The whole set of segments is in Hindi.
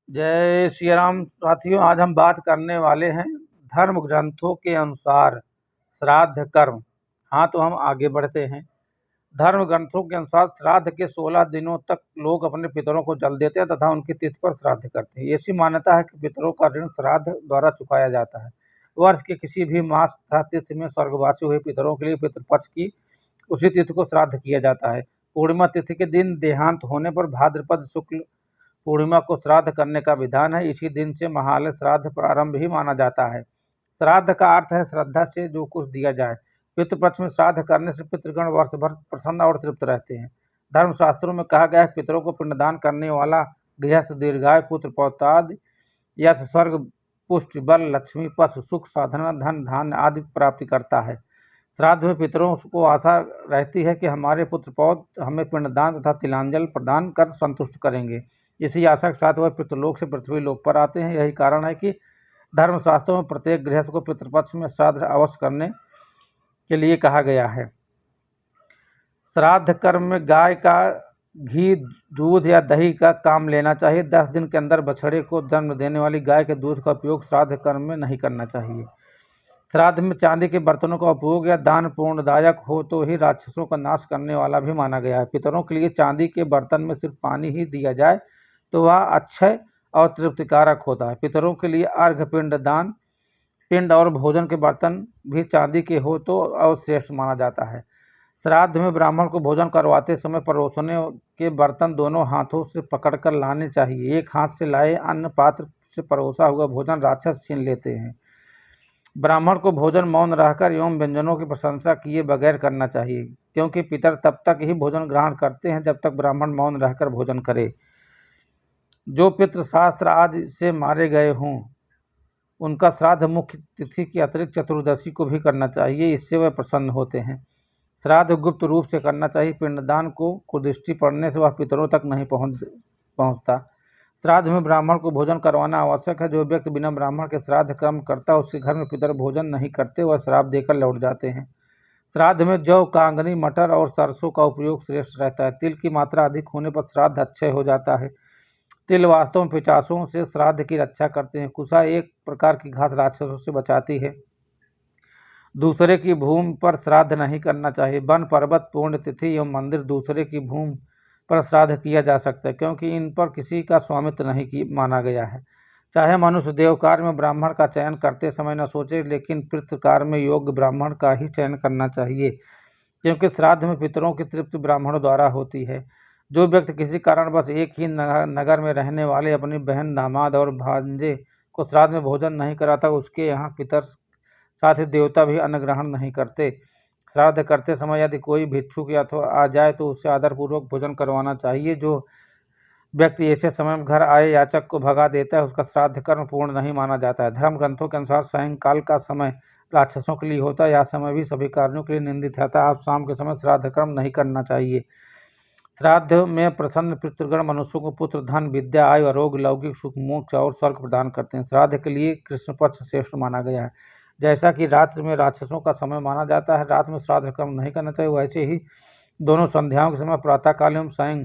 जय श्री राम साथियों। आज हम बात करने वाले हैं धर्म ग्रंथों के अनुसार श्राद्ध कर्म। हाँ, तो हम आगे बढ़ते हैं। धर्म ग्रंथों के अनुसार श्राद्ध के 16 दिनों तक लोग अपने पितरों को जल देते हैं तथा उनकी तिथि पर श्राद्ध करते हैं। ऐसी मान्यता है कि पितरों का ऋण श्राद्ध द्वारा चुकाया जाता है। वर्ष के किसी भी मास तथा तिथि में स्वर्गवासी हुए पितरों के लिए पितृपक्ष की उसी तिथि को श्राद्ध किया जाता है। पूर्णिमा तिथि के दिन देहांत होने पर भाद्रपद शुक्ल पूर्णिमा को श्राद्ध करने का विधान है। इसी दिन से महालय श्राद्ध प्रारंभ ही माना जाता है। श्राद्ध का अर्थ है श्रद्धा से जो कुछ दिया जाए। पितृपक्ष में श्राद्ध करने से पितृगण वर्ष भर प्रसन्न और तृप्त रहते हैं। धर्मशास्त्रों में कहा गया है पितरों को पिंडदान करने वाला गृहस्थ दीर्घायु पुत्र पौत्रादि या स्वर्ग पुष्टि बल लक्ष्मी पशु सुख साधना धन धान्य आदि प्राप्ति करता है। श्राद्ध में पितरों को आशा रहती है कि हमारे पुत्र पौत्र हमें पिंडदान तथा तिलांजल प्रदान कर संतुष्ट करेंगे। इसी आशा के साथ वह पितृलोक से पृथ्वी लोक पर आते हैं। यही कारण है कि धर्मशास्त्रों में प्रत्येक गृहस्थ को पितृपक्ष में श्राद्ध अवश्य करने के लिए कहा गया है। श्राद्ध कर्म में गाय का घी दूध या दही का काम लेना चाहिए। 10 दिन के अंदर बछड़े को जन्म देने वाली गाय के दूध का उपयोग श्राद्ध कर्म में नहीं करना चाहिए। श्राद्ध में चांदी के बर्तनों का उपयोग या दान पूर्णदायक हो तो ही राक्षसों का नाश करने वाला भी माना गया है। पितरों के लिए चांदी के बर्तन में सिर्फ पानी ही दिया जाए तो वह अक्षय और तृप्तिकारक होता है। पितरों के लिए अर्घ पिंड दान पिंड और भोजन के बर्तन भी चांदी के हो तो और श्रेष्ठ माना जाता है। श्राद्ध में ब्राह्मण को भोजन करवाते समय परोसने के बर्तन दोनों हाथों से पकड़कर लाने चाहिए। एक हाथ से लाए अन्न पात्र से परोसा हुआ भोजन राक्षस छीन लेते हैं। ब्राह्मण को भोजन मौन रहकर एवं व्यंजनों की प्रशंसा किए बगैर करना चाहिए, क्योंकि पितर तब तक ही भोजन ग्रहण करते हैं जब तक ब्राह्मण मौन रहकर भोजन करे। जो पितृशास्त्र आदि से मारे गए हों उनका श्राद्ध मुख्य तिथि के अतिरिक्त चतुर्दशी को भी करना चाहिए, इससे वह प्रसन्न होते हैं। श्राद्ध गुप्त रूप से करना चाहिए। पिंडदान को कुदृष्टि पड़ने से वह पितरों तक नहीं पहुंचता। श्राद्ध में ब्राह्मण को भोजन करवाना आवश्यक है। जो व्यक्ति बिना ब्राह्मण के श्राद्ध कर्म करता है उसके घर में पितर भोजन नहीं करते, वह श्राप देकर लौट जाते हैं। श्राद्ध में जौ कांगनी मटर और सरसों का उपयोग श्रेष्ठ रहता है। तिल की मात्रा अधिक होने पर श्राद्ध अक्षय हो जाता है। तिल वास्तव में पिशाचों से श्राद्ध की रक्षा करते हैं। कुशा एक प्रकार की घात राक्षसों से बचाती है। दूसरे की भूमि पर श्राद्ध नहीं करना चाहिए। वन पर्वत पूर्ण तिथि एवं मंदिर दूसरे की भूमि पर श्राद्ध किया जा सकता है, क्योंकि इन पर किसी का स्वामित्व नहीं माना गया है। चाहे मनुष्य देवकार में ब्राह्मण का चयन करते समय न सोचे, लेकिन पितृकार में योग्य ब्राह्मण का ही चयन करना चाहिए, क्योंकि श्राद्ध में पितरों की तृप्ति ब्राह्मणों द्वारा होती है। जो व्यक्ति किसी कारणवश एक ही नगर में रहने वाले अपनी बहन दामाद और भांजे को श्राद्ध में भोजन नहीं कराता, उसके यहाँ पितर साथ ही देवता भी अन्न ग्रहण नहीं करते। श्राद्ध करते समय यदि कोई भिक्षुक या तो आ जाए तो उससे आदरपूर्वक भोजन करवाना चाहिए। जो व्यक्ति ऐसे समय में घर आए याचक को भगा देता है उसका श्राद्ध कर्म पूर्ण नहीं माना जाता है। धर्म ग्रंथों के अनुसार सायंकाल का समय राक्षसों के लिए होता है। यह समय भी सभी कार्यों के लिए निंदित रहता है। आप शाम के समय श्राद्ध कर्म नहीं करना चाहिए। श्राद्ध में प्रसन्न पितृगण मनुष्यों को पुत्र धन विद्या आयु आरोग्य लौकिक सुख मोक्ष और स्वर्ग प्रदान करते हैं। श्राद्ध के लिए कृष्ण पक्ष श्रेष्ठ माना गया है। जैसा कि रात्रि में राक्षसों का समय माना जाता है, रात में श्राद्ध कर्म नहीं करना चाहिए, वैसे ही दोनों संध्याओं के समय प्रातःकाल एवं सायं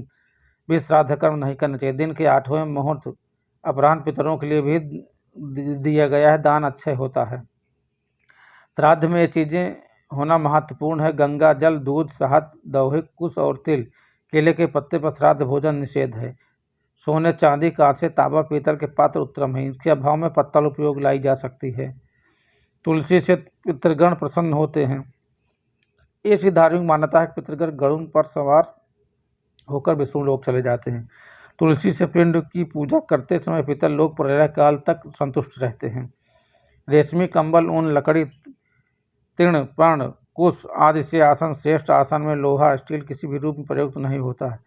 भी श्राद्ध कर्म नहीं करना चाहिए। दिन के 8वें मुहूर्त अपराह्न पितरों के लिए भी दिया गया है। दान अक्षय होता है। श्राद्ध में ये चीज़ें होना महत्वपूर्ण है। गंगा जल दूध शहद दौहिक कुश और तिल केले के पत्ते पर श्राद्ध भोजन निषेध है। सोने चांदी कांसे तांबा पीतल के पात्र उत्तम है। इसके अभाव में पत्तल उपयोग लाई जा सकती है। तुलसी से पितृगण प्रसन्न होते हैं। ऐसी धार्मिक मान्यता है कि पितृगण गरुड़ पर सवार होकर विष्णु लोक चले जाते हैं। तुलसी से पिंड की पूजा करते समय पितर लोग प्रलय काल तक संतुष्ट रहते हैं। रेशमी कंबल ऊन लकड़ी तीर्ण पर्ण कुश आदि से आसन श्रेष्ठ। आसन में लोहा स्टील किसी भी रूप में प्रयुक्त नहीं होता है।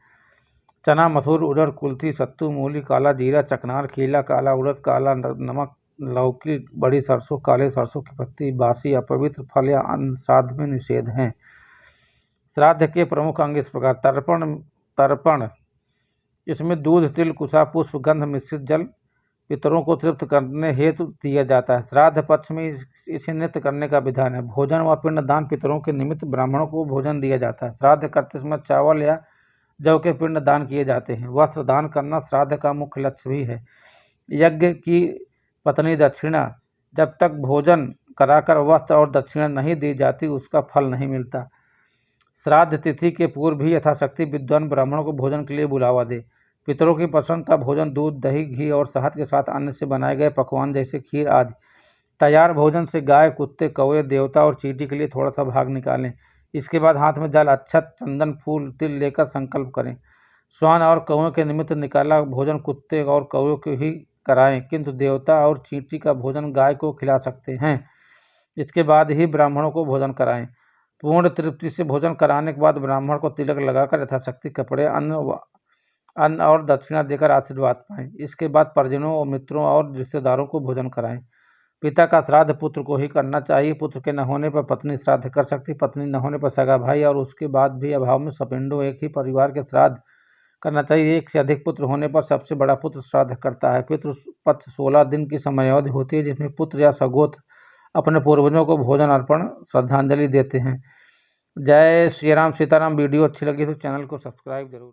चना मसूर उड़द कुल्थी सत्तू मूली काला जीरा चकनार खीला काला उड़द काला नमक लौकी बड़ी सरसों काले सरसों की पत्ती बासी अपवित्र फल या अन्न श्राद्ध में निषेध हैं। श्राद्ध के प्रमुख अंग इस प्रकार तर्पण इसमें दूध तिल कुशा पुष्प गंध मिश्रित जल पितरों को तृप्त करने हेतु दिया जाता है। श्राद्ध पक्ष में इसे नित्य करने का विधान है। भोजन व पिंड दान पितरों के निमित्त ब्राह्मणों को भोजन दिया जाता है। श्राद्ध करते समय चावल या जौ के पिंड दान किए जाते हैं। वस्त्र दान करना श्राद्ध का मुख्य लक्ष्य भी है। यज्ञ की पत्नी दक्षिणा, जब तक भोजन कराकर वस्त्र और दक्षिणा नहीं दी जाती उसका फल नहीं मिलता। श्राद्ध तिथि के पूर्व भी यथाशक्ति विद्वान ब्राह्मणों को भोजन के लिए बुलावा दे। पितरों की पसंद का भोजन दूध, दही, घी और शहद के साथ अन्न से बनाए गए पकवान जैसे खीर आदि। तैयार भोजन से गाय, कुत्ते, कौवे, देवता और चींटी के लिए थोड़ा सा भाग निकालें। इसके बाद हाथ में जल, अक्षत, चंदन, फूल, तिल लेकर संकल्प करें। श्वान और कौवे के निमित्त निकाला भोजन कुत्ते और कौवे को ही कराएं, किंतु देवता और चींटी का भोजन गाय को खिला सकते हैं। इसके बाद ही ब्राह्मणों को भोजन कराएं। पूर्ण तृप्ति से भोजन कराने के बाद ब्राह्मण को तिलक लगाकर यथाशक्ति कपड़े, अन्न और दक्षिणा देकर आशीर्वाद पाएं। इसके बाद परिजनों और मित्रों और रिश्तेदारों को भोजन कराएं। पिता का श्राद्ध पुत्र को ही करना चाहिए। पुत्र के न होने पर पत्नी श्राद्ध कर सकती, पत्नी न होने पर सगा भाई, और उसके बाद भी अभाव में सपिंडों एक ही परिवार के श्राद्ध करना चाहिए। एक से अधिक पुत्र होने पर सबसे बड़ा पुत्र श्राद्ध करता है। पितृ पक्ष 16 दिन की समयावधि होती है, जिसमें पुत्र या सगोत्र अपने पूर्वजों को भोजन अर्पण श्रद्धांजलि देते हैं। जय श्री राम, सीताराम। वीडियो अच्छी लगी तो चैनल को सब्सक्राइब जरूर।